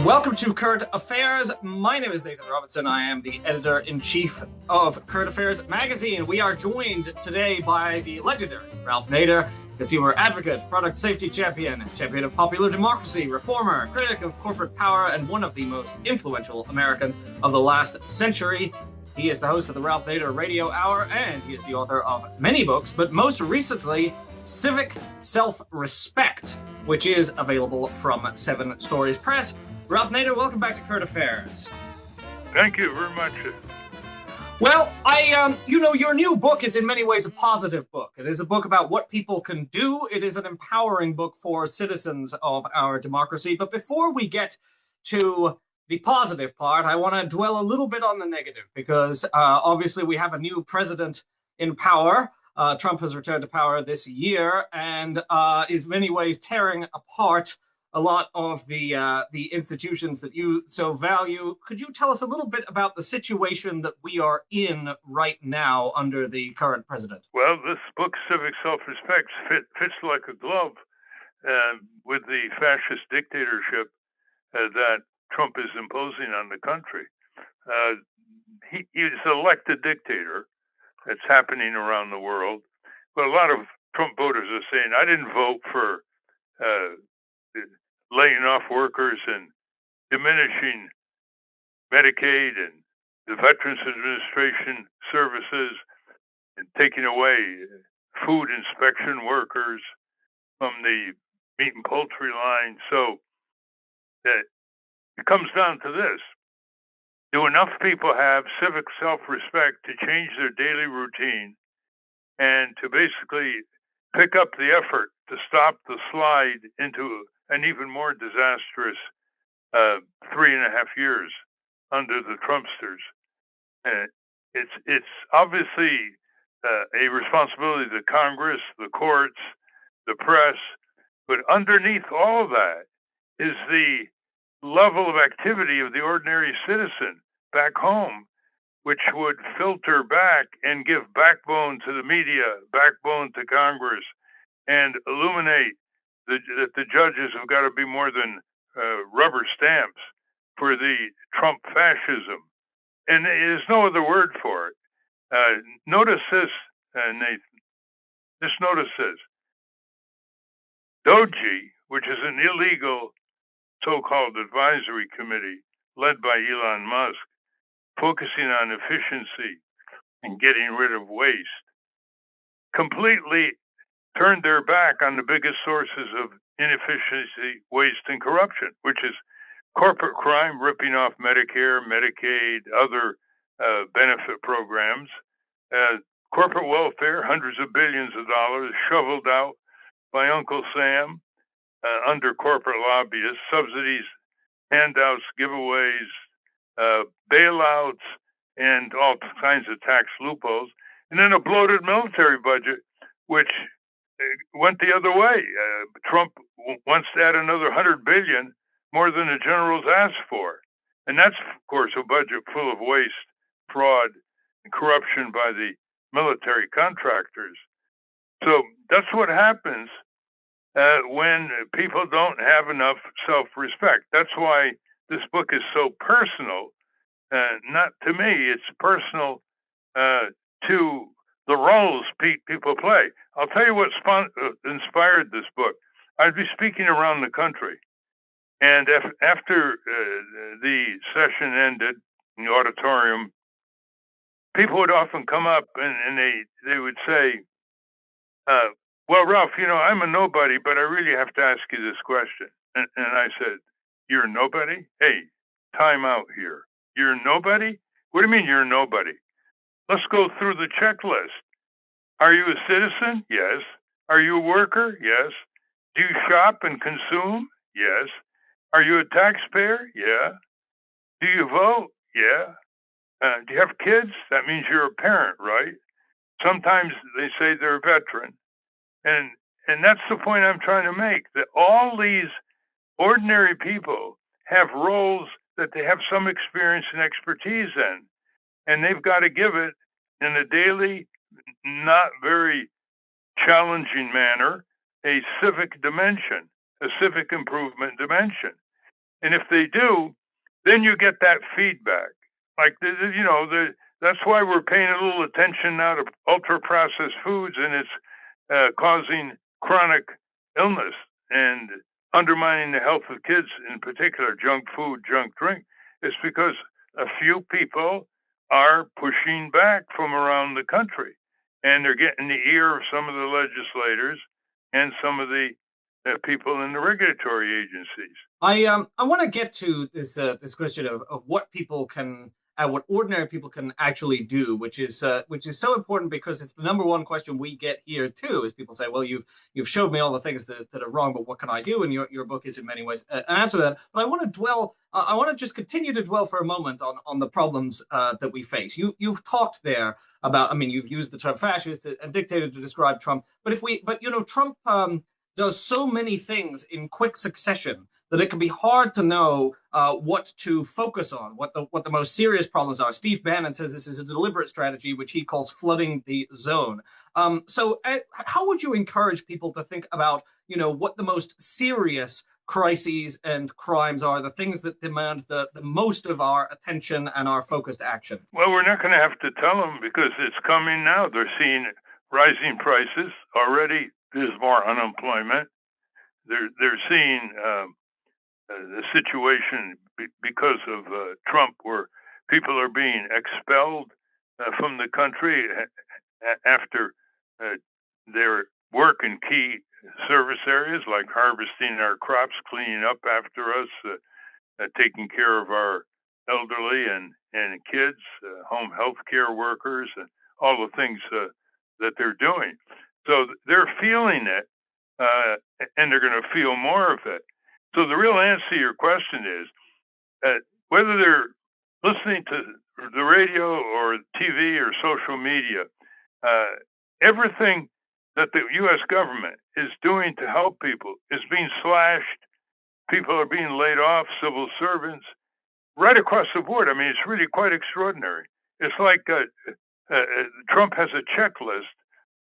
Welcome to Current Affairs. My name is Nathan Robinson. I am the editor-in-chief of Current Affairs magazine. We are joined today by the legendary Ralph Nader, consumer advocate, product safety champion of popular democracy, reformer, critic of corporate power, and one of the most influential Americans of the last century. He is the host of the Ralph Nader Radio Hour, and he is the author of many books, but most recently, Civic Self-Respect, which is available from Seven Stories Press. Ralph Nader, welcome back to Current Affairs. Thank you very much. Well, your new book is in many ways a positive book. It is a book about what people can do. It is an empowering book for citizens of our democracy. But before we get to the positive part, I want to dwell a little bit on the negative, because obviously we have a new president in power. Trump has returned to power this year and is in many ways tearing apart a lot of the institutions that you so value. Could you tell us a little bit about the situation that we are in right now under the current president? Well, this book, Civic Self-Respect, fits like a glove with the fascist dictatorship that Trump is imposing on the country. He's an elected dictator. That's happening around the world. But a lot of Trump voters are saying, I didn't vote for laying off workers and diminishing Medicaid and the Veterans Administration services and taking away food inspection workers from the meat and poultry line. So it comes down to this. Do enough people have civic self-respect to change their daily routine and to basically pick up the effort to stop the slide into an even more disastrous 3.5 years under the Trumpsters? It's obviously a responsibility of the Congress, the courts, the press, but underneath all of that is the level of activity of the ordinary citizen back home, which would filter back and give backbone to the media, backbone to Congress, and illuminate that the judges have got to be more than rubber stamps for the Trump fascism. And there's no other word for it. Notice this, Nathan. Just notice this. Doji, which is an illegal so-called advisory committee led by Elon Musk, focusing on efficiency and getting rid of waste, completely turned their back on the biggest sources of inefficiency, waste, and corruption, which is corporate crime, ripping off Medicare, Medicaid, other benefit programs, corporate welfare, hundreds of billions of dollars shoveled out by Uncle Sam under corporate lobbyists, subsidies, handouts, giveaways, bailouts, and all kinds of tax loopholes, and then a bloated military budget, which went the other way. Trump wants to add another $100 billion, more than the generals asked for, and that's, of course, a budget full of waste, fraud, and corruption by the military contractors. So that's what happens when people don't have enough self-respect. That's why this book is so personal. Not to me, it's personal to the roles people play. I'll tell you what inspired this book. I'd be speaking around the country, and after the session ended in the auditorium, people would often come up and they would say, well, Ralph, I'm a nobody, but I really have to ask you this question. And I said, you're a nobody? Hey, time out here. You're a nobody? What do you mean you're a nobody? Let's go through the checklist. Are you a citizen? Yes. Are you a worker? Yes. Do you shop and consume? Yes. Are you a taxpayer? Yeah. Do you vote? Yeah. Do you have kids? That means you're a parent, right? Sometimes they say they're a veteran. And that's the point I'm trying to make, that all these ordinary people have roles that they have some experience and expertise in, and they've got to give it in a daily, not very challenging manner, a civic dimension, a civic improvement dimension. And if they do, then you get that feedback. Like, that's why we're paying a little attention now to ultra-processed foods, and it's causing chronic illness and undermining the health of kids, in particular, junk food, junk drink. It's because a few people are pushing back from around the country, and they're getting the ear of some of the legislators and some of the people in the regulatory agencies. I want to get to this question of what people can what ordinary people can actually do, which is so important, because it's the number one question we get here too. Is people say, well, you've showed me all the things that are wrong, but what can I do? And your book is in many ways an answer to that. But I want to dwell. I want to just continue to dwell for a moment on the problems that we face. You've talked there about. I mean, you've used the term fascist and dictator to describe Trump. But Trump does so many things in quick succession that it can be hard to know what to focus on, what the most serious problems are. Steve Bannon says this is a deliberate strategy, which he calls flooding the zone. So how would you encourage people to think about, what the most serious crises and crimes are, the things that demand the most of our attention and our focused action? Well, we're not going to have to tell them, because it's coming now. They're seeing rising prices already. There's more unemployment. They're seeing the situation because of Trump, where people are being expelled from the country after their work in key service areas like harvesting our crops, cleaning up after us, taking care of our elderly and kids, home health care workers, and all the things that they're doing. So they're feeling it, and they're going to feel more of it. So the real answer to your question is whether they're listening to the radio or TV or social media, everything that the U.S. government is doing to help people is being slashed. People are being laid off, civil servants, right across the board. I mean, it's really quite extraordinary. It's like Trump has a checklist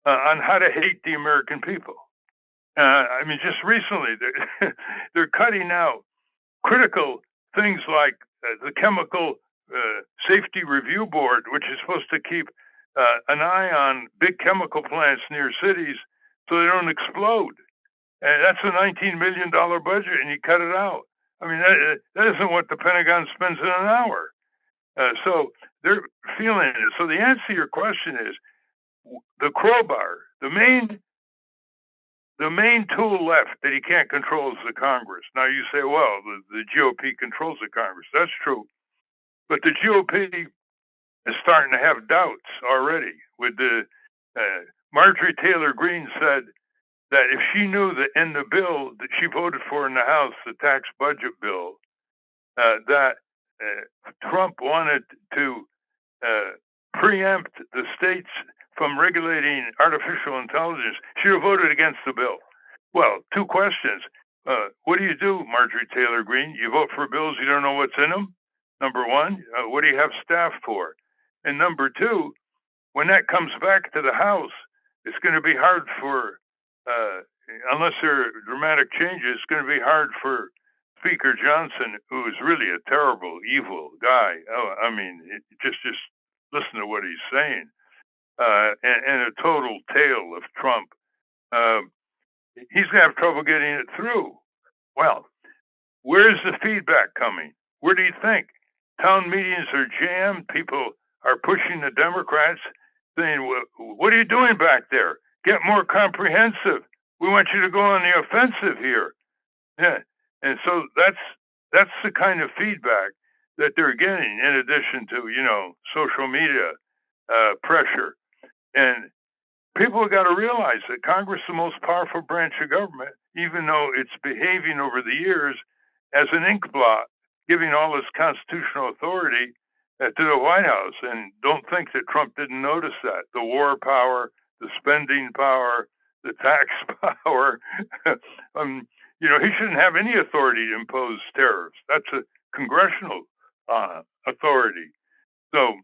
on how to hate the American people. I mean, just recently, they're cutting out critical things like the Chemical Safety Review Board, which is supposed to keep an eye on big chemical plants near cities so they don't explode. And that's a $19 million budget, and you cut it out. I mean, that isn't what the Pentagon spends in an hour. So they're feeling it. So the answer to your question is the crowbar, the main tool left that he can't control is the Congress. Now you say, well, the GOP controls the Congress. That's true. But the GOP is starting to have doubts already. With the Marjorie Taylor Greene said that if she knew that in the bill that she voted for in the House, the tax budget bill, that Trump wanted to preempt the states from regulating artificial intelligence, she would have voted against the bill. Well, two questions. What do you do, Marjorie Taylor Greene? You vote for bills you don't know what's in them? Number one, what do you have staff for? And number two, when that comes back to the House, it's going to be hard for, unless there are dramatic changes, it's going to be hard for Speaker Johnson, who is really a terrible, evil guy. Oh, I mean, just listen to what he's saying. And a total tale of Trump. He's going to have trouble getting it through. Well, where's the feedback coming? Where do you think? Town meetings are jammed. People are pushing the Democrats, saying, what are you doing back there? Get more comprehensive. We want you to go on the offensive here. Yeah. And so that's the kind of feedback that they're getting, in addition to, social media pressure. And people have got to realize that Congress is the most powerful branch of government, even though it's behaving over the years as an ink blot, giving all this constitutional authority to the White House. And don't think that Trump didn't notice that. The war power, the spending power, the tax power. He shouldn't have any authority to impose tariffs. That's a congressional authority. So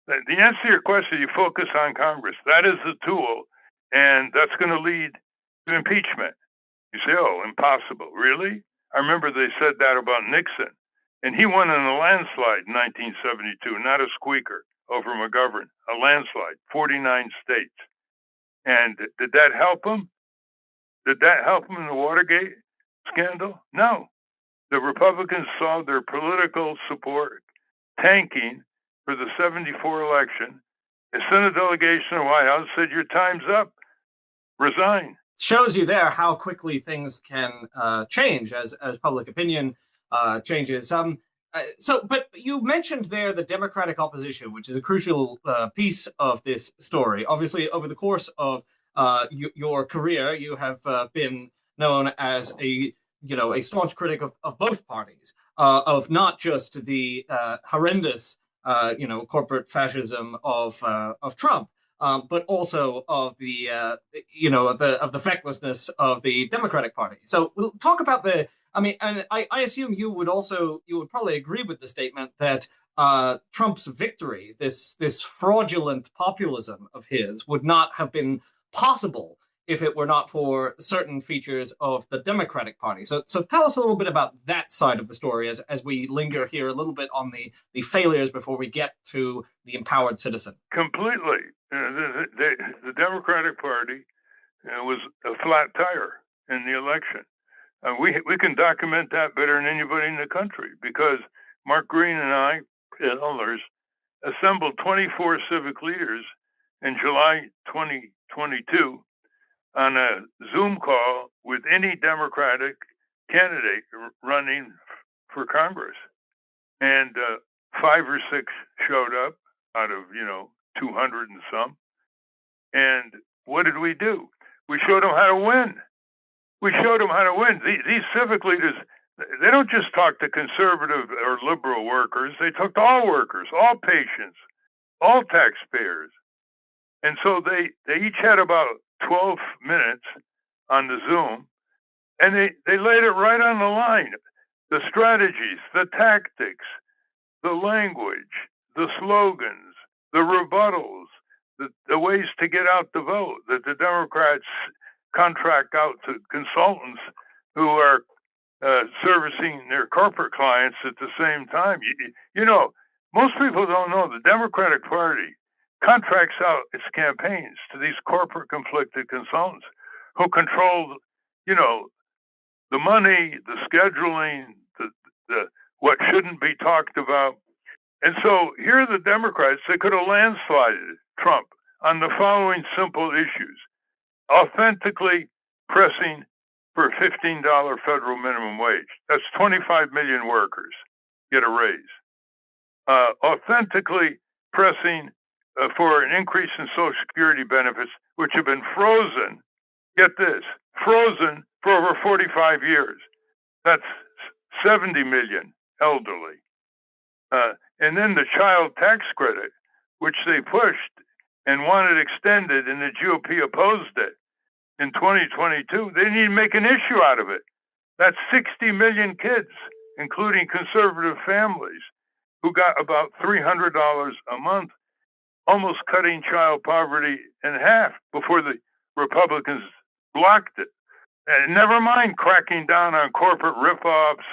the answer to your question, you focus on Congress. That is the tool, and that's going to lead to impeachment. You say, oh, impossible. Really? I remember they said that about Nixon. And he won in a landslide in 1972, not a squeaker over McGovern, a landslide, 49 states. And did that help him? Did that help him in the Watergate scandal? No. The Republicans saw their political support tanking for the 74 election. They sent a delegation to the White House, said, your time's up, resign. Shows you there how quickly things can change as public opinion changes. But you mentioned there the Democratic opposition, which is a crucial piece of this story. Obviously, over the course of your career, you have been known as a staunch critic of both parties, of not just the horrendous corporate fascism of Trump, but also of the of the fecklessness of the Democratic Party. So we'll talk about the. I mean, and I assume you would probably agree with the statement that Trump's victory, this fraudulent populism of his, would not have been possible if it were not for certain features of the Democratic Party. So tell us a little bit about that side of the story as we linger here a little bit on the failures before we get to the empowered citizen. Completely. The Democratic Party was a flat tire in the election. We can document that better than anybody in the country because Mark Green and I and others assembled 24 civic leaders in July 2022 on a Zoom call with any Democratic candidate running for Congress. And 5 or 6 showed up out of, 200 and some. And what did we do? We showed them how to win. These civic leaders, they don't just talk to conservative or liberal workers. They talk to all workers, all patients, all taxpayers. And so they each had about 12 minutes on the Zoom, and they laid it right on the line. The strategies, the tactics, the language, the slogans, the rebuttals, the ways to get out the vote that the Democrats contract out to consultants who are servicing their corporate clients at the same time. Most people don't know the Democratic Party contracts out its campaigns to these corporate conflicted consultants who control, the money, the scheduling, the what shouldn't be talked about. And so here are the Democrats. They could have landslided Trump on the following simple issues: authentically pressing for a $15 federal minimum wage. That's 25 million workers get a raise. Authentically pressing for an increase in Social Security benefits, which have been frozen, get this, frozen for over 45 years. That's 70 million elderly. And then the child tax credit, which they pushed and wanted extended, and the GOP opposed it in 2022. They didn't even make an issue out of it. That's 60 million kids, including conservative families, who got about $300 a month, almost cutting child poverty in half before the Republicans blocked it. And never mind cracking down on corporate ripoffs,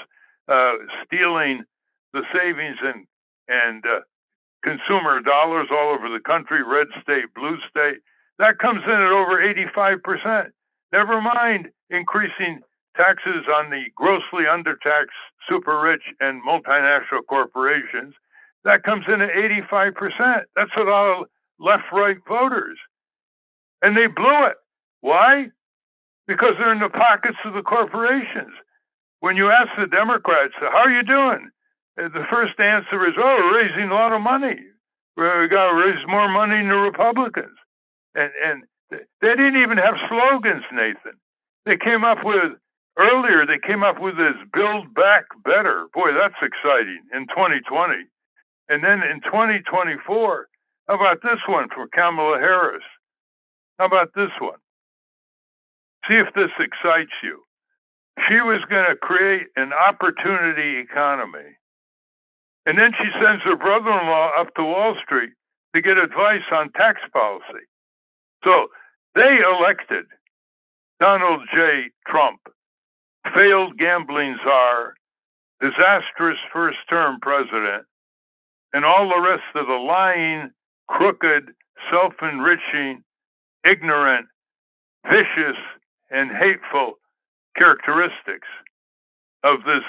stealing the savings and consumer dollars all over the country, red state, blue state. That comes in at over 85%. Never mind increasing taxes on the grossly undertaxed super rich and multinational corporations. That comes in at 85%. That's what all left-right voters. And they blew it. Why? Because they're in the pockets of the corporations. When you ask the Democrats, how are you doing? The first answer is, we're raising a lot of money. We got to raise more money than the Republicans. And they didn't even have slogans, Nathan. They came up with this Build Back Better. Boy, that's exciting in 2020. And then in 2024, how about this one for Kamala Harris? How about this one? See if this excites you. She was going to create an opportunity economy. And then she sends her brother-in-law up to Wall Street to get advice on tax policy. So they elected Donald J. Trump failed gambling czar, disastrous first-term president, and all the rest of the lying, crooked, self-enriching, ignorant, vicious, and hateful characteristics of this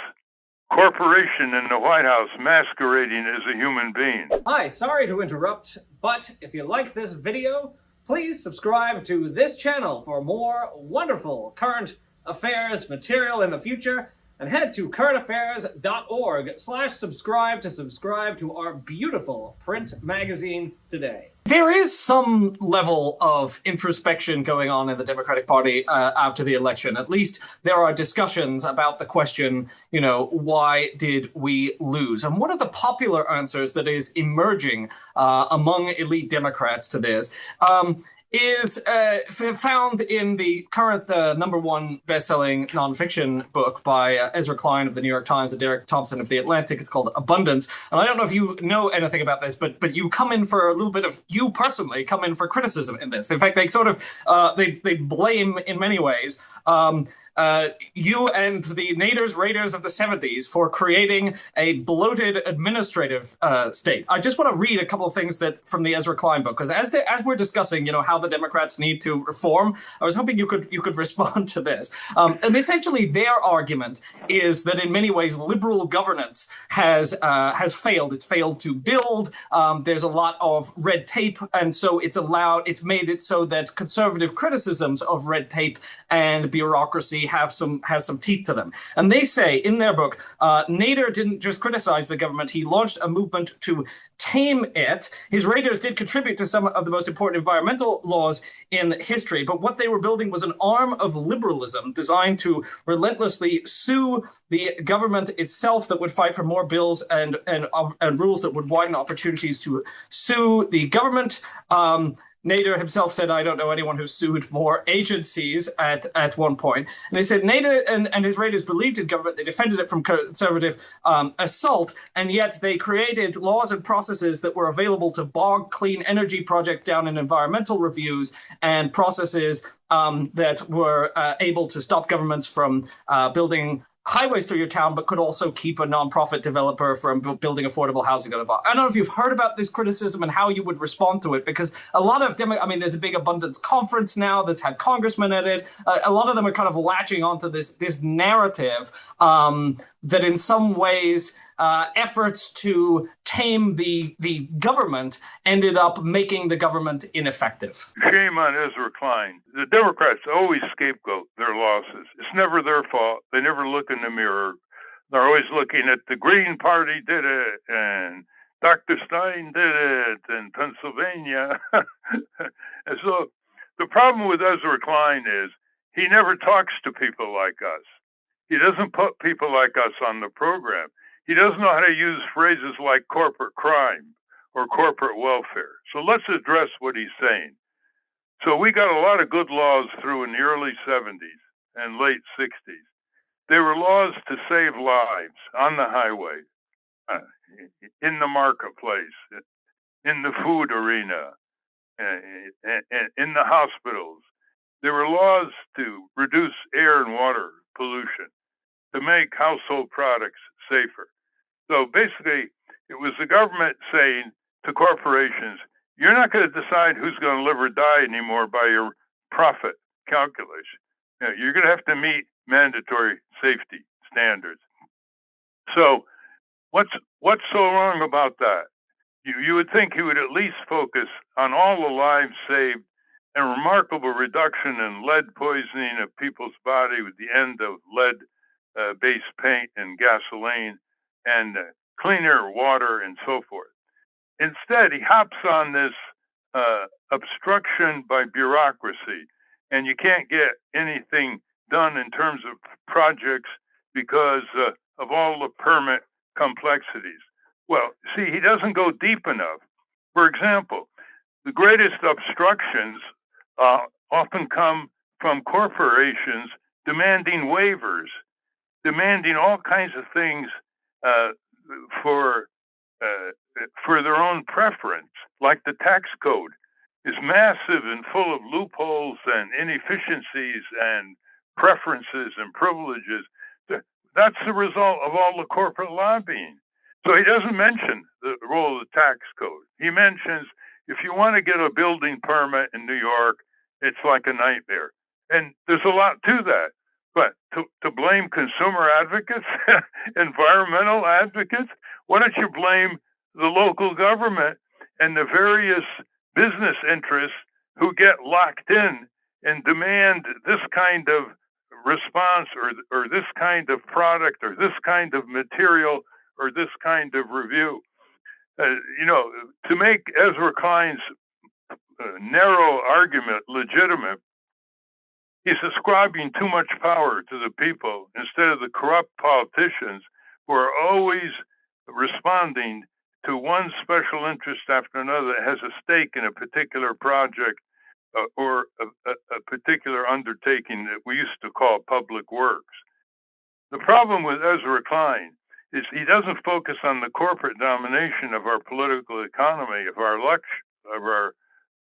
corporation in the White House masquerading as a human being. Hi, sorry to interrupt, but if you like this video, please subscribe to this channel for more wonderful current affairs material in the future, and head to currentaffairs.org/subscribe to subscribe to our beautiful print magazine today. There is some level of introspection going on in the Democratic Party after the election. At least there are discussions about the question, why did we lose? And one of the popular answers that is emerging among elite Democrats to this is found in the current #1 best-selling nonfiction book by Ezra Klein of the New York Times and Derek Thompson of The Atlantic. It's called Abundance. And I don't know if you know anything about this, but you come in for a little bit of, you personally come in for criticism in this. In fact, they sort of, they blame in many ways you and the Nader's Raiders of the 70s for creating a bloated administrative state. I just want to read a couple of things from the Ezra Klein book, because as we're discussing, how the Democrats need to reform, I was hoping you could respond to this. And essentially, their argument is that in many ways, liberal governance has failed. It's failed to build. There's a lot of red tape, and so it's made it so that conservative criticisms of red tape and bureaucracy has some teeth to them. And they say in their book, Nader didn't just criticize the government, he launched a movement to tame it. His raiders did contribute to some of the most important environmental laws in history, but what they were building was an arm of liberalism designed to relentlessly sue the government itself, that would fight for more bills and rules that would widen opportunities to sue the government. Nader himself said, I don't know anyone who sued more agencies at one point. And they said Nader and his raiders believed in government. They defended it from conservative assault, and yet they created laws and processes that were available to bog clean energy projects down in environmental reviews, and processes that were able to stop governments from building highways through your town, but could also keep a nonprofit developer from building affordable housing. I don't know if you've heard about this criticism and how you would respond to it, because a lot of there's a big abundance conference now that's had congressmen at it. A lot of them are kind of latching onto this narrative that in some ways efforts to tame the government ended up making the government ineffective. Shame on Ezra Klein. The Democrats always scapegoat their losses. It's never their fault. They never look in the mirror. They're always looking at the Green Party did it, and Dr. Stein did it in Pennsylvania. And so the problem with Ezra Klein is he never talks to people like us. He doesn't put people like us on the program. He doesn't know how to use phrases like corporate crime or corporate welfare. So let's address what he's saying. So we got a lot of good laws through in the early 70s and late 60s. They were laws to save lives on the highway, in the marketplace, in the food arena, in the hospitals. There were laws to reduce air and water pollution, to make household products safer. So basically, it was the government saying to corporations, you're not going to decide who's going to live or die anymore by your profit calculation. You're going to have to meet mandatory safety standards. So what's so wrong about that? You would think he would at least focus on all the lives saved and remarkable reduction in lead poisoning of people's body with the end of lead-based paint and gasoline, and cleaner water and so forth. Instead, he hops on this obstruction by bureaucracy, and you can't get anything done in terms of projects because of all the permit complexities. Well, see, he doesn't go deep enough. For example, the greatest obstructions often come from corporations demanding waivers, demanding all kinds of things for their own preference, like the tax code is massive and full of loopholes and inefficiencies and preferences and privileges. That's the result of all the corporate lobbying. So he doesn't mention the role of the tax code. He mentions if you want to get a building permit in New York, it's like a nightmare. And there's a lot to that. But to blame consumer advocates, environmental advocates, why don't you blame the local government and the various business interests who get locked in and demand this kind of response or this kind of product or this kind of material or this kind of review? To make Ezra Klein's narrow argument legitimate, he's ascribing too much power to the people instead of the corrupt politicians who are always responding to one special interest after another that has a stake in a particular project or a particular undertaking that we used to call public works. The problem with Ezra Klein is he doesn't focus on the corporate domination of our political economy, of our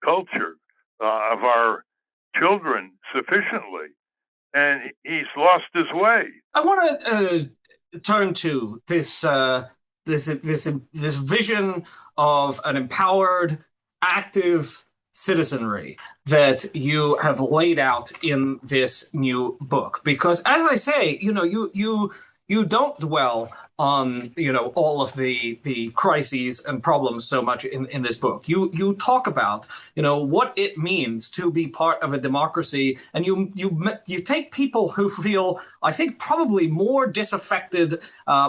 culture, of our children sufficiently, and he's lost his way. I want to turn to this vision of an empowered, active citizenry that you have laid out in this new book, because, as I say, you don't dwell on all of the crises and problems so much in this book. You talk about what it means to be part of a democracy, and you take people who feel, I think, probably more disaffected,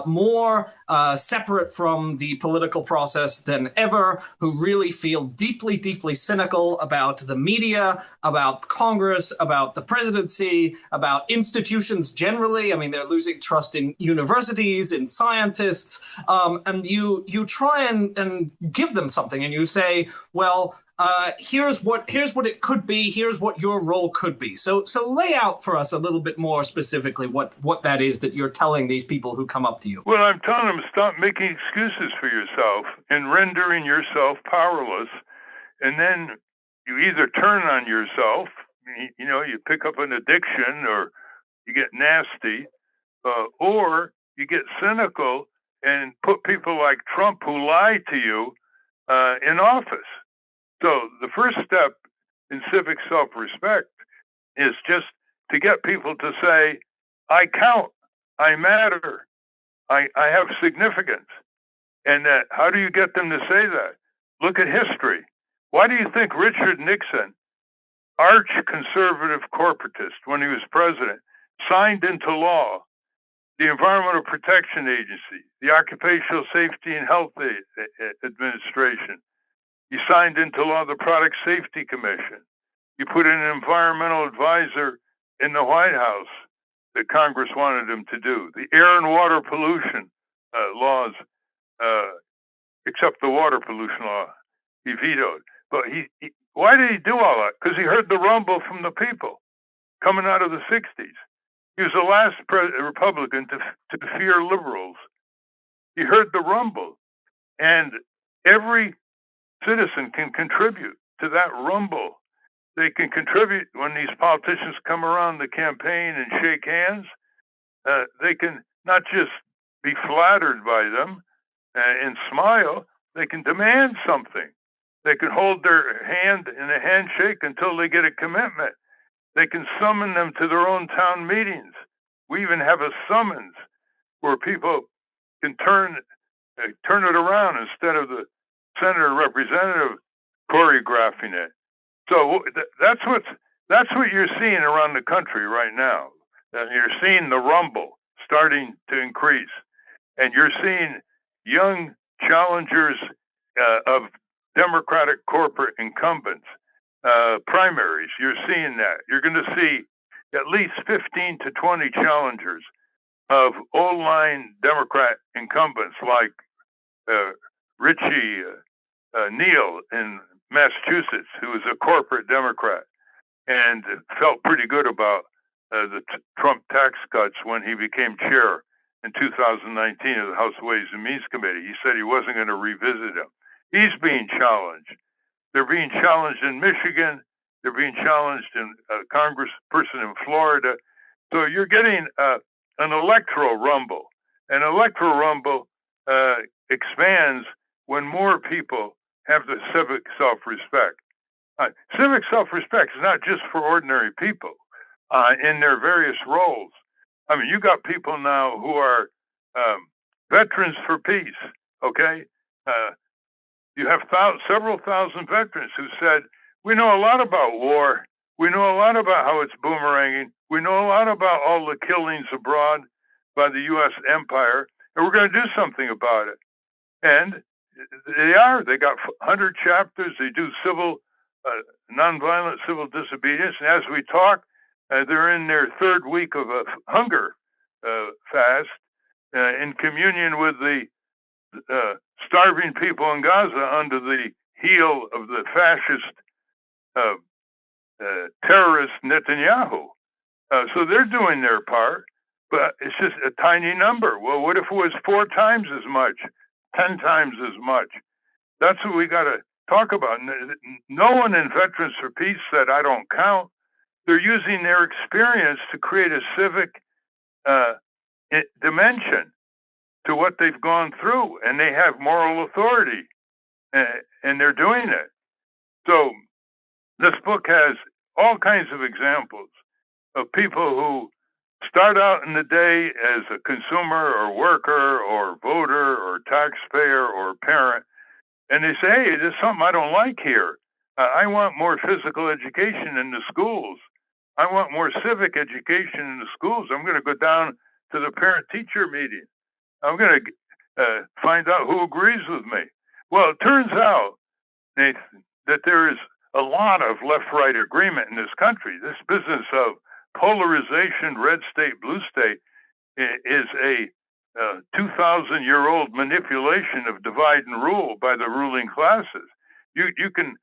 more separate from the political process than ever, who really feel deeply cynical about the media, about Congress, about the presidency, about institutions generally. I mean, they're losing trust in universities, in scientists, and you try and give them something, and you say, well, here's what it could be, here's what your role could be. So lay out for us a little bit more specifically what that is that you're telling these people who come up to you. Well, I'm telling them, stop making excuses for yourself and rendering yourself powerless, and then you either turn on yourself, you pick up an addiction, or you get nasty, or you get cynical and put people like Trump who lie to you in office. So the first step in civic self-respect is just to get people to say, I count, I matter, I have significance. And how do you get them to say that? Look at history. Why do you think Richard Nixon, arch conservative corporatist when he was president, signed into law the Environmental Protection Agency, the Occupational Safety and Health Administration? You signed into law the Product Safety Commission. You put in an environmental advisor in the White House that Congress wanted him to do. The air and water pollution laws, except the water pollution law, he vetoed. But why did he do all that? Because he heard the rumble from the people coming out of the 60s. He was the last Republican to fear liberals. He heard the rumble. And every citizen can contribute to that rumble. They can contribute when these politicians come around the campaign and shake hands. They can not just be flattered by them and smile. They can demand something. They can hold their hand in a handshake until they get a commitment. They can summon them to their own town meetings. We even have a summons where people can turn it around instead of the senator representative choreographing it. So that's what you're seeing around the country right now. You're seeing the rumble starting to increase, and you're seeing young challengers of Democratic corporate incumbents, primaries. You're seeing that. You're going to see at least 15 to 20 challengers of old line Democrat incumbents like Richie Neal in Massachusetts, who was a corporate Democrat and felt pretty good about the Trump tax cuts when he became chair in 2019 of the House Ways and Means Committee. He said he wasn't going to revisit them. He's being challenged. They're being challenged in Michigan. They're being challenged in a congressperson in Florida. So you're getting an electoral rumble. An electoral rumble expands when more people have the civic self-respect. Civic self-respect is not just for ordinary people in their various roles. I mean, you got people now who are veterans for peace, okay? You have several thousand veterans who said, we know a lot about war. We know a lot about how it's boomeranging. We know a lot about all the killings abroad by the U.S. empire, and we're going to do something about it. And they got 100 chapters. They do nonviolent civil disobedience. And as we talk, they're in their third week of a hunger fast in communion with the starving people in Gaza under the heel of the fascist terrorist Netanyahu. So they're doing their part, but it's just a tiny number. Well, what if it was 4 times as much, 10 times as much? That's what we got to talk about. No one in Veterans for Peace said, I don't count. They're using their experience to create a civic dimension to what they've gone through, and they have moral authority, and they're doing it. So this book has all kinds of examples of people who start out in the day as a consumer or worker or voter or taxpayer or parent, and they say, hey, there's something I don't like here. I want more physical education in the schools. I want more civic education in the schools. I'm going to go down to the parent-teacher meeting. I'm going to find out who agrees with me. Well, it turns out, Nathan, that there is a lot of left-right agreement in this country. This business of polarization, red state, blue state, is a 2,000-year-old manipulation of divide and rule by the ruling classes. You can.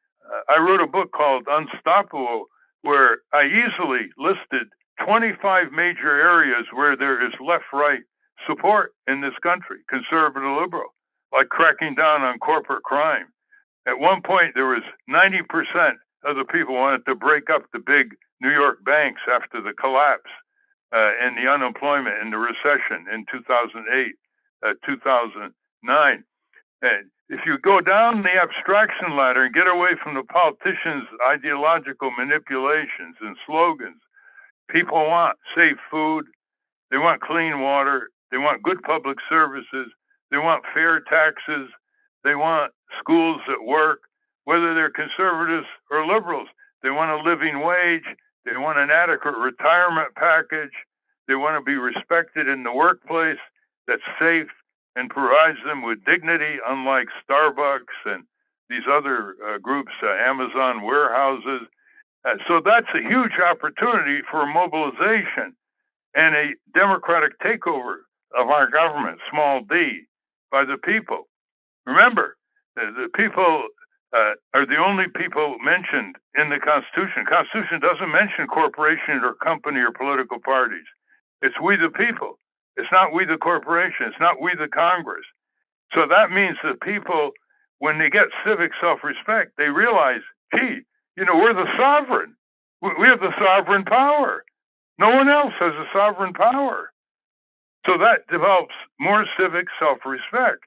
I wrote a book called Unstoppable, where I easily listed 25 major areas where there is left-right support in this country, conservative, liberal, like cracking down on corporate crime. At one point, there was 90% of the people wanted to break up the big New York banks after the collapse and the unemployment and the recession in 2008, 2009. And if you go down the abstraction ladder and get away from the politicians' ideological manipulations and slogans, people want safe food, they want clean water, they want good public services, they want fair taxes, they want schools that work, whether they're conservatives or liberals. They want a living wage, they want an adequate retirement package, they want to be respected in the workplace that's safe and provides them with dignity, unlike Starbucks and these other groups, Amazon warehouses. So that's a huge opportunity for mobilization and a democratic takeover of our government, small d, by the people. Remember, the people are the only people mentioned in the Constitution. The Constitution doesn't mention corporation or company or political parties. It's we the people. It's not we the corporation. It's not we the Congress. So that means that people, when they get civic self-respect, they realize, gee, we're the sovereign. We have the sovereign power. No one else has a sovereign power. So that develops more civic self-respect,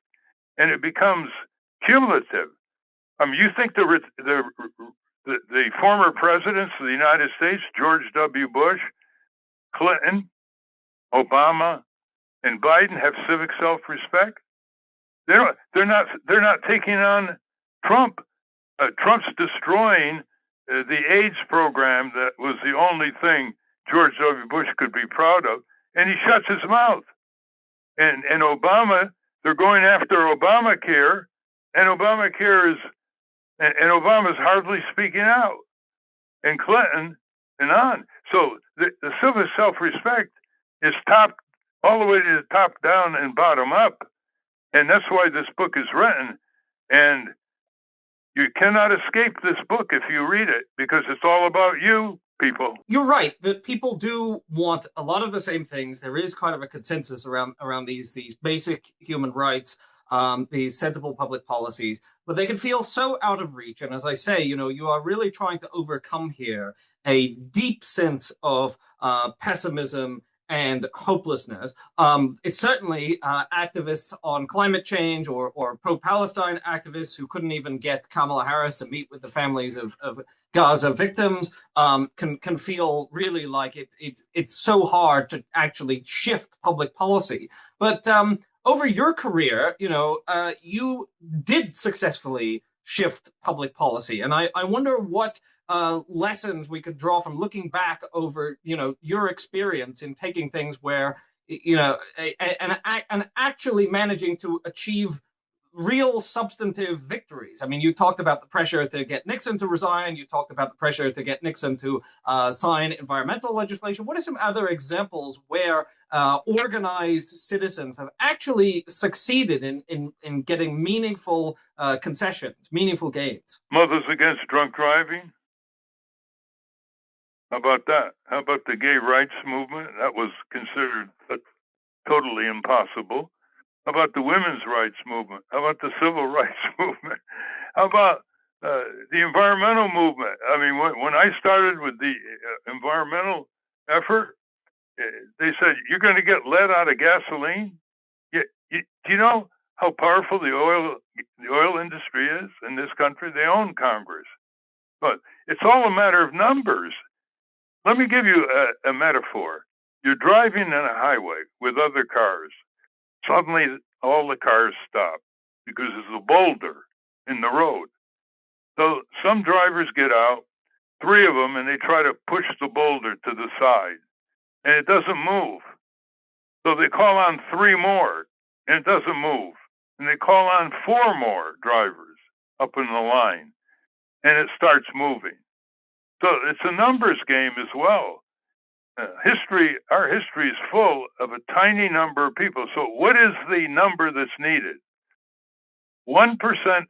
and it becomes cumulative. You think the former presidents of the United States, George W. Bush, Clinton, Obama, and Biden, have civic self-respect? They're not taking on Trump. Trump's destroying the AIDS program that was the only thing George W. Bush could be proud of, and he shuts his mouth. And Obama, they're going after Obamacare, and Obama's hardly speaking out, and Clinton and on. So the civic self-respect is all the way to the top down and bottom up. And that's why this book is written. And you cannot escape this book if you read it, because it's all about you, people. You're right that people do want a lot of the same things. There is kind of a consensus around these basic human rights. these sensible public policies, but they can feel so out of reach. And as I say, you are really trying to overcome here a deep sense of pessimism and hopelessness. It's certainly activists on climate change or pro-Palestine activists who couldn't even get Kamala Harris to meet with the families of Gaza victims can feel really like it's so hard to actually shift public policy. But over your career, you did successfully shift public policy, and I wonder what lessons we could draw from looking back over, your experience in taking things where, and actually managing to achieve real substantive victories. I mean, you talked about the pressure to get Nixon to resign. You talked about the pressure to get Nixon to sign environmental legislation. What are some other examples where organized citizens have actually succeeded in getting meaningful concessions, meaningful gains? Mothers Against Drunk Driving. How about that? How about the gay rights movement? That was considered totally impossible. How about the women's rights movement? How about the civil rights movement? How about the environmental movement? I mean, when I started with the environmental effort, they said, you're going to get lead out of gasoline? Do you know how powerful the oil industry is in this country? They own Congress. But it's all a matter of numbers. Let me give you a metaphor. You're driving on a highway with other cars. Suddenly, all the cars stop because there's a boulder in the road. So some drivers get out, 3 of them, and they try to push the boulder to the side, and it doesn't move. So they call on 3 more, and it doesn't move. And they call on 4 more drivers up in the line, and it starts moving. So it's a numbers game as well. Our history is full of a tiny number of people. So what is the number that's needed? 1%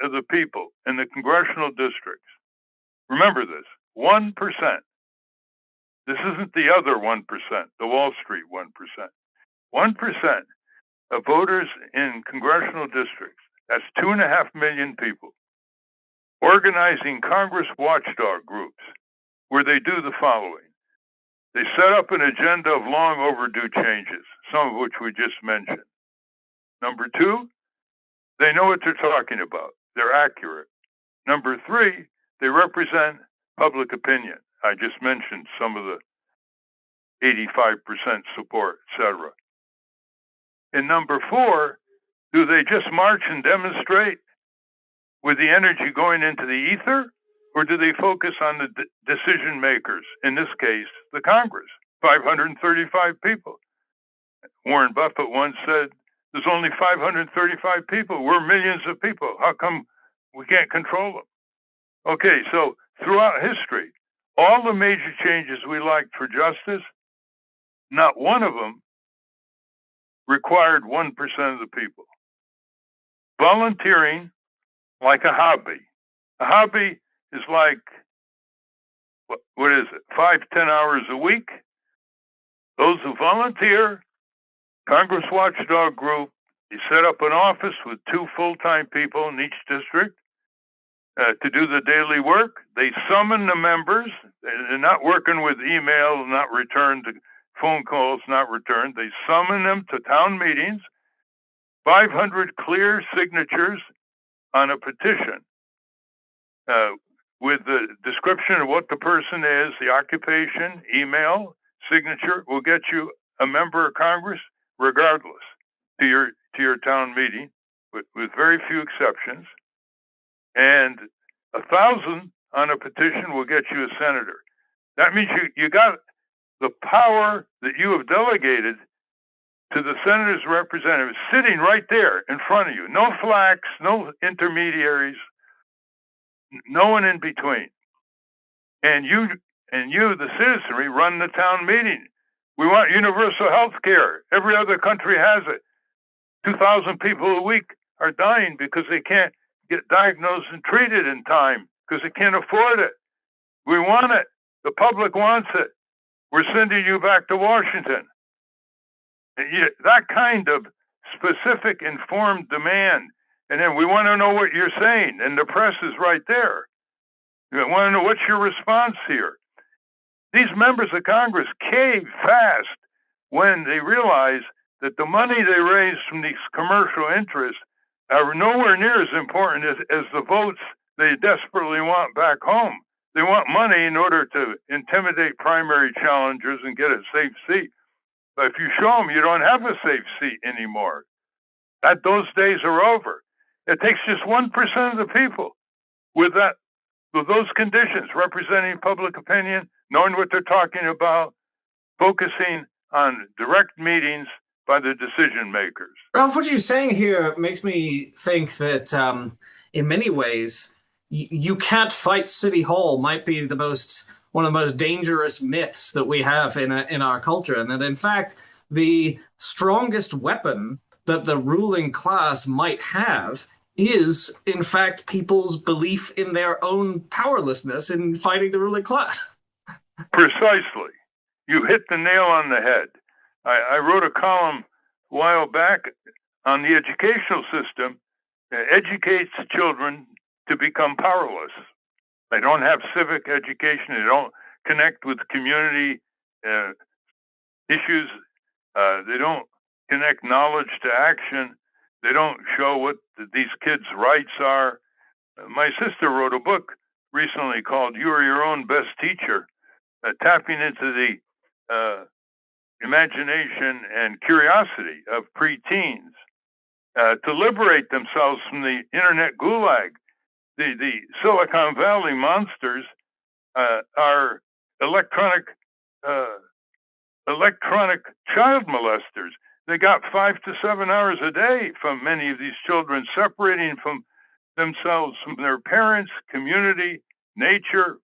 of the people in the congressional districts. Remember this, 1%. This isn't the other 1%, the Wall Street 1%. 1% of voters in congressional districts, that's 2.5 million people, organizing Congress watchdog groups where they do the following. They set up an agenda of long overdue changes, some of which we just mentioned. Number 2, they know what they're talking about. They're accurate. Number 3, they represent public opinion. I just mentioned some of the 85% support, etc. And number 4, do they just march and demonstrate with the energy going into the ether? Or do they focus on the decision makers, in this case, the Congress, 535 people? Warren Buffett once said, there's only 535 people. We're millions of people. How come we can't control them? Okay, so throughout history, all the major changes we liked for justice, not one of them required 1% of the people. Volunteering, like a hobby. A hobby is like, what is it, 5-10 hours a week? Those who volunteer, Congress Watchdog Group, you set up an office with 2 full-time people in each district to do the daily work. They summon the members. They're not working with email, not returned, phone calls not returned. They summon them to town meetings, 500 clear signatures on a petition with the description of what the person is, the occupation, email, signature will get you a member of Congress regardless to your town meeting with very few exceptions. And 1,000 on a petition will get you a senator. That means you got the power that you have delegated to the senator's representatives sitting right there in front of you. No flacks, no intermediaries, no one in between. And you, the citizenry, run the town meeting. We want universal health care. Every other country has it. 2,000 people a week are dying because they can't get diagnosed and treated in time because they can't afford it. We want it. The public wants it. We're sending you back to Washington. That kind of specific, informed demand. And then we want to know what you're saying. And the press is right there. We want to know what's your response here. These members of Congress cave fast when they realize that the money they raise from these commercial interests are nowhere near as important as the votes they desperately want back home. They want money in order to intimidate primary challengers and get a safe seat. But if you show them you don't have a safe seat anymore, that those days are over. It takes just 1% of the people with those conditions, representing public opinion, knowing what they're talking about, focusing on direct meetings by the decision makers. Ralph, what you're saying here makes me think that in many ways, you can't fight City Hall might be one of the most dangerous myths that we have in our culture, and that in fact the strongest weapon that the ruling class might have is in fact people's belief in their own powerlessness in fighting the ruling class. Precisely. You hit the nail on the head. I wrote a column a while back on the educational system that educates children to become powerless. They don't have civic education. They don't connect with community issues. They don't connect knowledge to action. They don't show what these kids' rights are. My sister wrote a book recently called You Are Your Own Best Teacher, tapping into the imagination and curiosity of preteens to liberate themselves from the internet gulag. The Silicon Valley monsters are electronic child molesters. They got 5 to 7 hours a day from many of these children, separating from themselves from their parents, community, nature.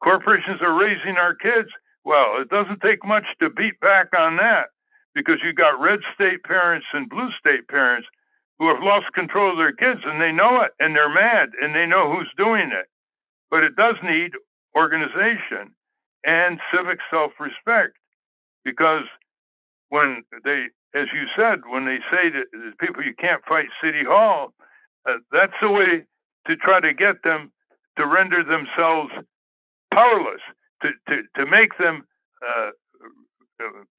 Corporations are raising our kids. Well, it doesn't take much to beat back on that, because you got red state parents and blue state parents who have lost control of their kids, and they know it, and they're mad, and they know who's doing it. But it does need organization and civic self-respect, because when they, as you said, when they say to people you can't fight City Hall, that's a way to try to get them to render themselves powerless, to make them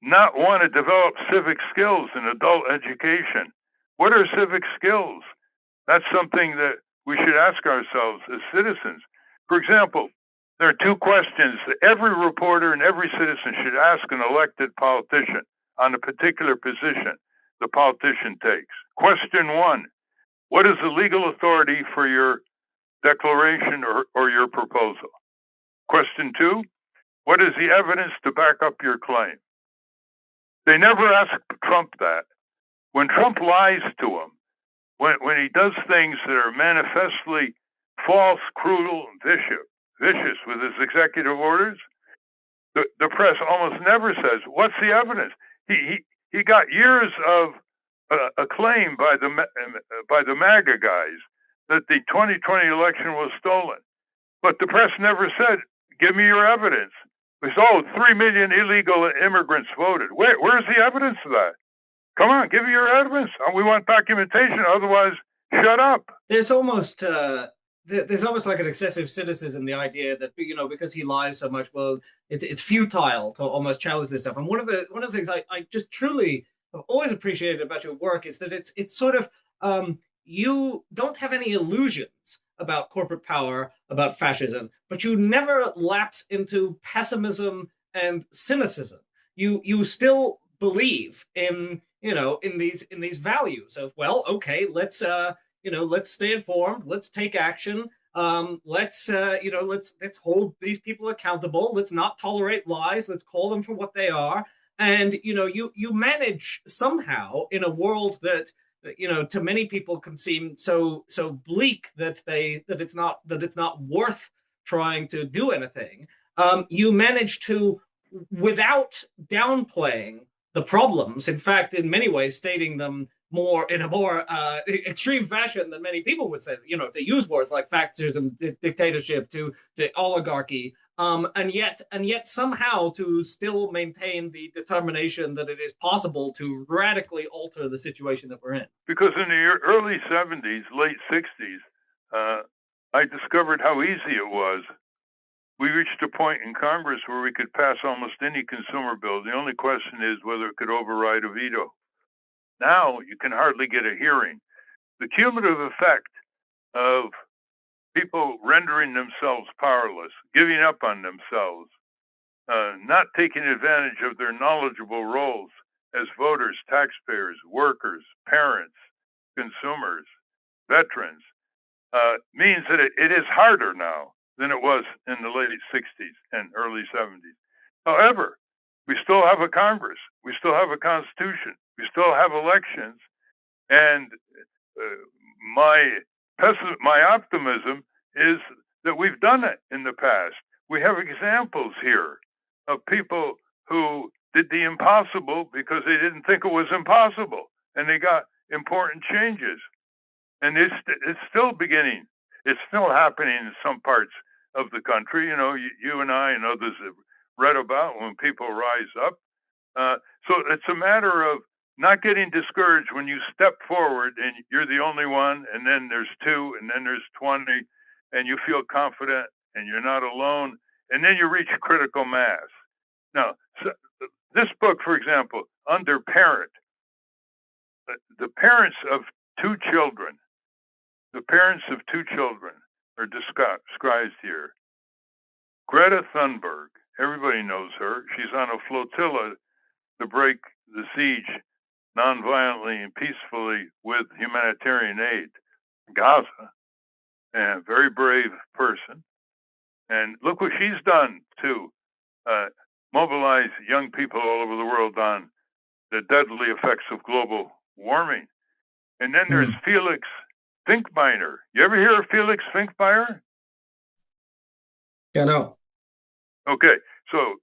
not want to develop civic skills in adult education. What are civic skills? That's something that we should ask ourselves as citizens. For example, there are 2 questions that every reporter and every citizen should ask an elected politician on a particular position the politician takes. Question 1, what is the legal authority for your declaration or your proposal? Question 2, what is the evidence to back up your claim? They never ask Trump that. When Trump lies to them, when he does things that are manifestly false, cruel, and vicious with his executive orders, the press almost never says, what's the evidence? He got years of acclaim by the MAGA guys that the 2020 election was stolen. But the press never said, give me your evidence. We said, 3 million illegal immigrants voted. Where's the evidence of that? Come on, give me your evidence. We want documentation. Otherwise, shut up. There's almost like an excessive cynicism, the idea that, because he lies so much, well, it's futile to almost challenge this stuff. And one of the things I just truly have always appreciated about your work is that it's sort of you don't have any illusions about corporate power, about fascism, but you never lapse into pessimism and cynicism. You still believe in these values of, well, okay, let's stay informed, let's take action, let's hold these people accountable, let's not tolerate lies, let's call them for what they are. And you manage somehow in a world that to many people can seem so bleak that it's not worth trying to do anything. You manage to, without downplaying the problems, in fact, in many ways stating them in a more extreme fashion than many people would say, to use words like fascism, dictatorship, to oligarchy, and yet somehow to still maintain the determination that it is possible to radically alter the situation that we're in. Because in the early 70s, late 60s, I discovered how easy it was. We reached a point in Congress where we could pass almost any consumer bill. The only question is whether it could override a veto. Now you can hardly get a hearing. The cumulative effect of people rendering themselves powerless, giving up on themselves, not taking advantage of their knowledgeable roles as voters, taxpayers, workers, parents, consumers, veterans, means that it is harder now than it was in the late 60s and early 70s. However, we still have a Congress, we still have a Constitution, we still have elections, and my optimism is that we've done it in the past. We have examples here of people who did the impossible because they didn't think it was impossible, and they got important changes. And it's still beginning. It's still happening in some parts of the country. You and I and others have read about when people rise up. So it's a matter of not getting discouraged when you step forward and you're the only one, and then there's 2, and then there's 20, and you feel confident and you're not alone, and then you reach critical mass. Now, so this book, for example, Under Parent, the parents of 2 children, are described here. Greta Thunberg, everybody knows her. She's on a flotilla to break the siege nonviolently and peacefully with humanitarian aid. Gaza, and a very brave person. And look what she's done to mobilize young people all over the world on the deadly effects of global warming. And then there's Felix Finkbeiner. You ever hear of Felix Finkbeiner? Yeah, no. Okay, so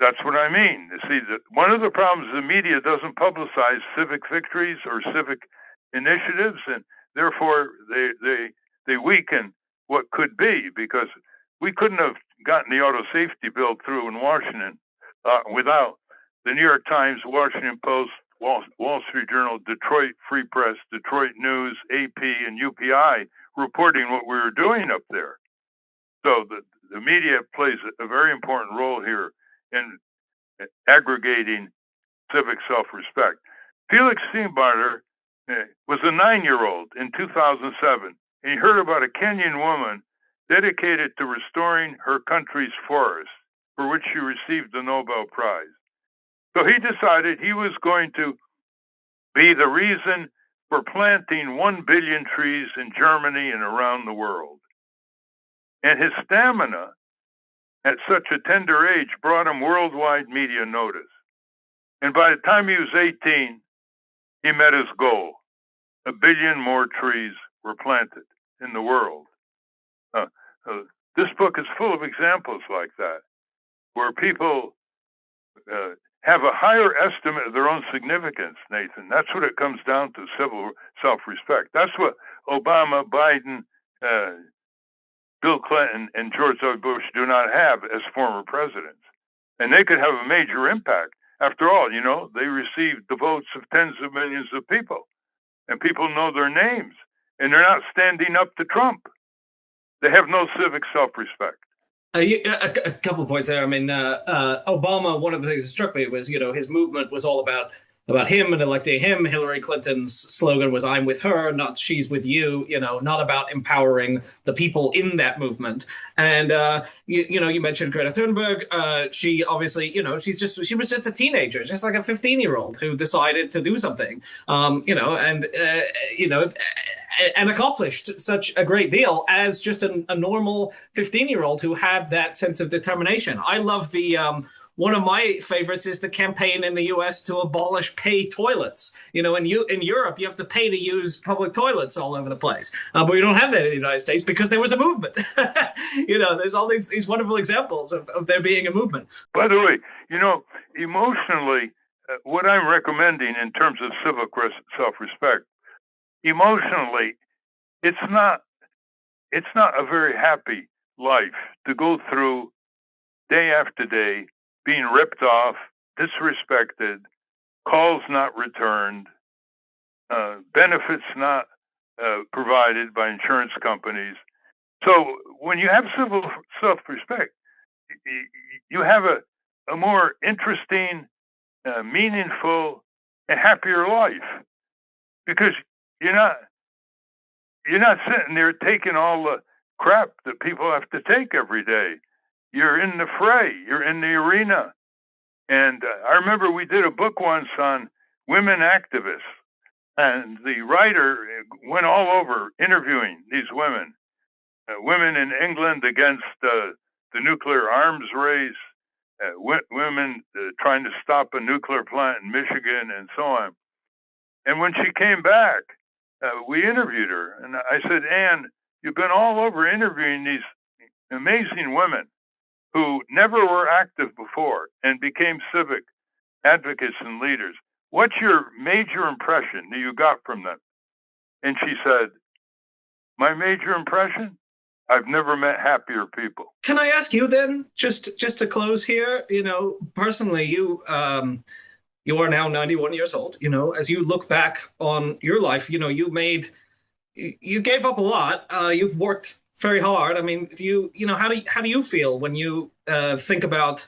that's what I mean. You see, one of the problems the media doesn't publicize civic victories or civic initiatives, and therefore they weaken what could be, because we couldn't have gotten the auto safety bill through in Washington without the New York Times, Washington Post, Wall Street Journal, Detroit Free Press, Detroit News, AP, and UPI reporting what we were doing up there. So the media plays a very important role here in aggregating civic self-respect. Felix Finkbeiner was a 9-year-old in 2007, and he heard about a Kenyan woman dedicated to restoring her country's forests, for which she received the Nobel Prize. So he decided he was going to be the reason for planting 1 billion trees in Germany and around the world. And his stamina at such a tender age brought him worldwide media notice. And by the time he was 18, he met his goal. 1 billion more trees were planted in the world. This book is full of examples like that, where people have a higher estimate of their own significance, Nathan. That's what it comes down to, civil self-respect. That's what Obama, Biden, Bill Clinton, and George W. Bush do not have as former presidents. And they could have a major impact. After all, they received the votes of tens of millions of people, and people know their names, and they're not standing up to Trump. They have no civic self-respect. A couple of points there. I mean, Obama, one of the things that struck me was, his movement was all about him and electing him. Hillary Clinton's slogan was "I'm with her, not she's with you." Not about empowering the people in that movement. And you mentioned Greta Thunberg. She obviously, she was just a teenager, just like a 15-year-old who decided to do something. And accomplished such a great deal as just a normal 15-year-old who had that sense of determination. I love the one of my favorites is the campaign in the U.S. to abolish pay toilets. In Europe, you have to pay to use public toilets all over the place. But we don't have that in the United States because there was a movement. There's all these wonderful examples of there being a movement. By the way, emotionally, what I'm recommending in terms of civic self-respect, emotionally, it's not a very happy life to go through day after day being ripped off, disrespected, calls not returned, benefits not provided by insurance companies. So when you have civil self-respect, you have a more interesting, meaningful, and happier life because you're not sitting there taking all the crap that people have to take every day. You're in the fray. You're in the arena. And I remember we did a book once on women activists, and the writer went all over interviewing these women, women in England against the nuclear arms race, women trying to stop a nuclear plant in Michigan, and so on. And when she came back, we interviewed her, and I said, Anne, you've been all over interviewing these amazing women who never were active before and became civic advocates and leaders. What's your major impression that you got from them? And she said, my major impression? I've never met happier people. Can I ask you then, just to close here, personally, you are now 91 years old. As you look back on your life, you gave up a lot. You've worked very hard. I mean, how do you feel when you think about,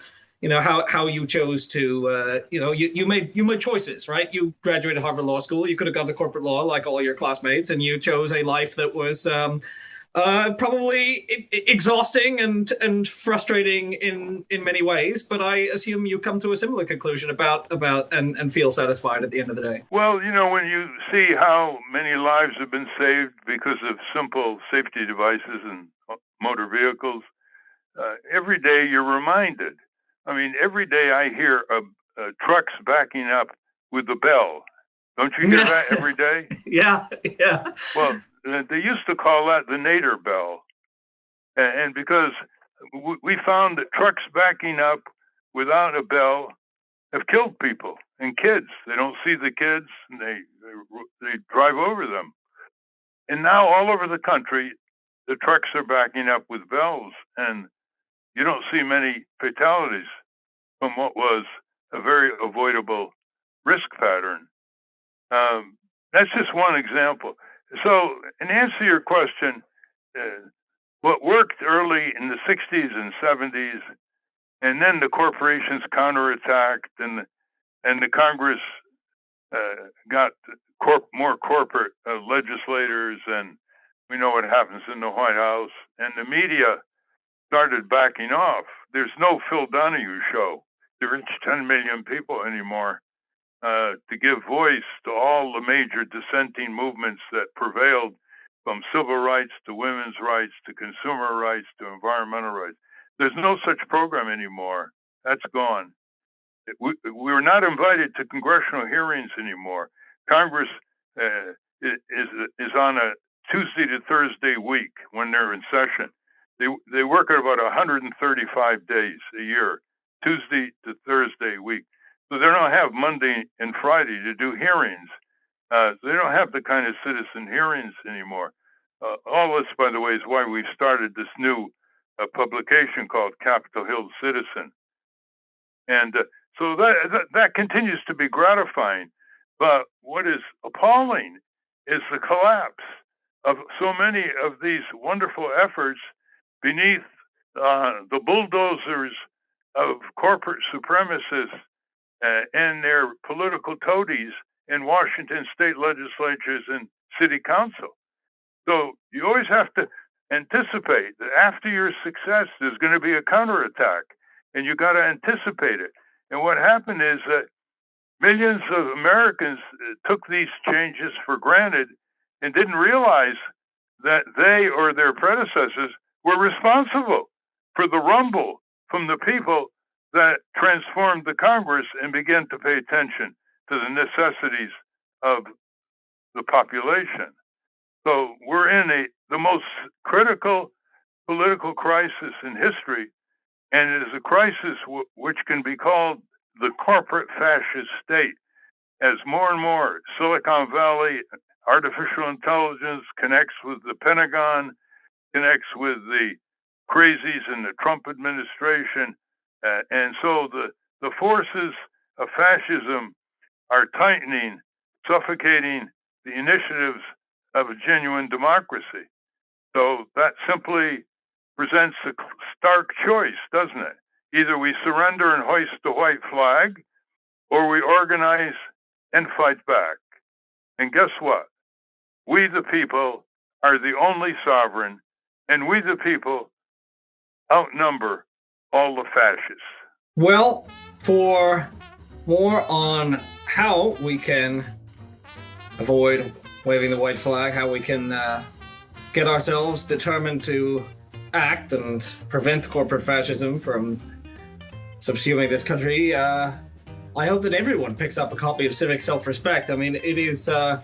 how you chose to, you made choices, right? You graduated Harvard Law School. You could have gone to corporate law like all your classmates, and you chose a life that was probably exhausting and frustrating in many ways, but I assume you come to a similar conclusion about and feel satisfied at the end of the day. Well, when you see how many lives have been saved because of simple safety devices and motor vehicles, every day you're reminded. I mean, every day I hear trucks backing up with the bell. Don't you hear that every day? Yeah. Well, they used to call that the Nader bell. And because we found that trucks backing up without a bell have killed people and kids. They don't see the kids, and they drive over them. And now all over the country, the trucks are backing up with bells, and you don't see many fatalities from what was a very avoidable risk pattern. That's just one example. So, in answer to your question, what worked early in the 60s and 70s, and then the corporations counterattacked, and the Congress got more corporate legislators, and we know what happens in the White House, and the media started backing off. There's no Phil Donahue show to reach 10 million people anymore to give voice to all the major dissenting movements that prevailed, from civil rights to women's rights to consumer rights to environmental rights. There's no such program anymore. That's gone. We're not invited to congressional hearings anymore. Congress is on a Tuesday to Thursday week when they're in session. They work at about 135 days a year, Tuesday to Thursday week. So they don't have Monday and Friday to do hearings. They don't have the kind of citizen hearings anymore. All this, by the way, is why we started this new publication called Capitol Hill Citizen. And so that continues to be gratifying. But what is appalling is the collapse of so many of these wonderful efforts beneath the bulldozers of corporate supremacists and their political toadies in Washington state legislatures and city council. So you always have to anticipate that after your success, there's going to be a counterattack, and you got to anticipate it. And what happened is that millions of Americans took these changes for granted and didn't realize that they or their predecessors were responsible for the rumble from the people that transformed the Congress and began to pay attention to the necessities of the population. So we're in the most critical political crisis in history, and it is a crisis which can be called the corporate fascist state. As more and more Silicon Valley artificial intelligence connects with the Pentagon, connects with the crazies in the Trump administration, and so the forces of fascism are tightening, suffocating the initiatives of a genuine democracy. So that simply presents a stark choice, doesn't it? Either we surrender and hoist the white flag, or we organize and fight back. And guess what? We, the people, are the only sovereign, and we, the people, outnumber all the fascists. Well, for more on how we can avoid waving the white flag, how we can get ourselves determined to act and prevent corporate fascism from subsuming this country, I hope that everyone picks up a copy of Civic Self-Respect. I mean, it is an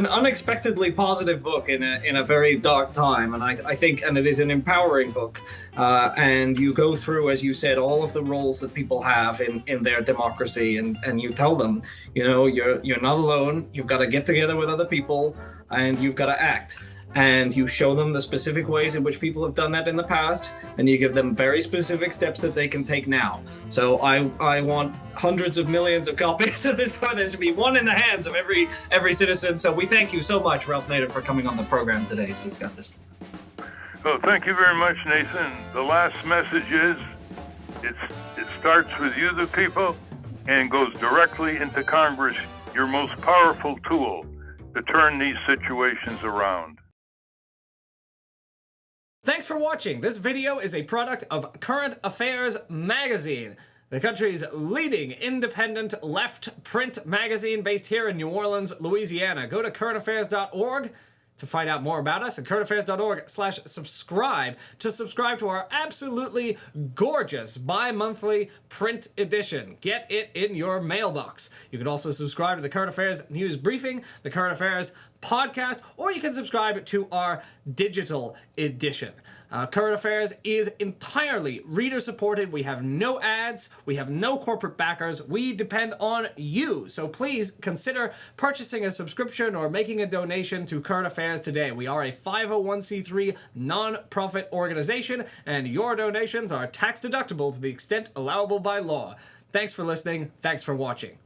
unexpectedly positive book in a very dark time, and I think, and it is an empowering book. And you go through, as you said, all of the roles that people have in their democracy, and you tell them, you know, you're not alone. You've got to get together with other people, and you've got to act. And you show them the specific ways in which people have done that in the past, and you give them very specific steps that they can take now. So I want hundreds of millions of copies at this point. There should be one in the hands of every citizen. So we thank you so much, Ralph Nader, for coming on the program today to discuss this. Well, thank you very much, Nathan. The last message is, it starts with you, the people, and goes directly into Congress, your most powerful tool to turn these situations around. Thanks for watching. This video is a product of Current Affairs Magazine, the country's leading independent left print magazine based here in New Orleans, Louisiana. Go to currentaffairs.org to find out more about us, and currentaffairs.org/subscribe to subscribe to our absolutely gorgeous bi-monthly print edition. Get it in your mailbox. You can also subscribe to the Current Affairs News Briefing, the Current Affairs Podcast, or you can subscribe to our digital edition. Current Affairs is entirely reader-supported. We have no ads. We have no corporate backers. We depend on you. So please consider purchasing a subscription or making a donation to Current Affairs today. We are a 501c3 non-profit organization, and your donations are tax-deductible to the extent allowable by law. Thanks for listening. Thanks for watching.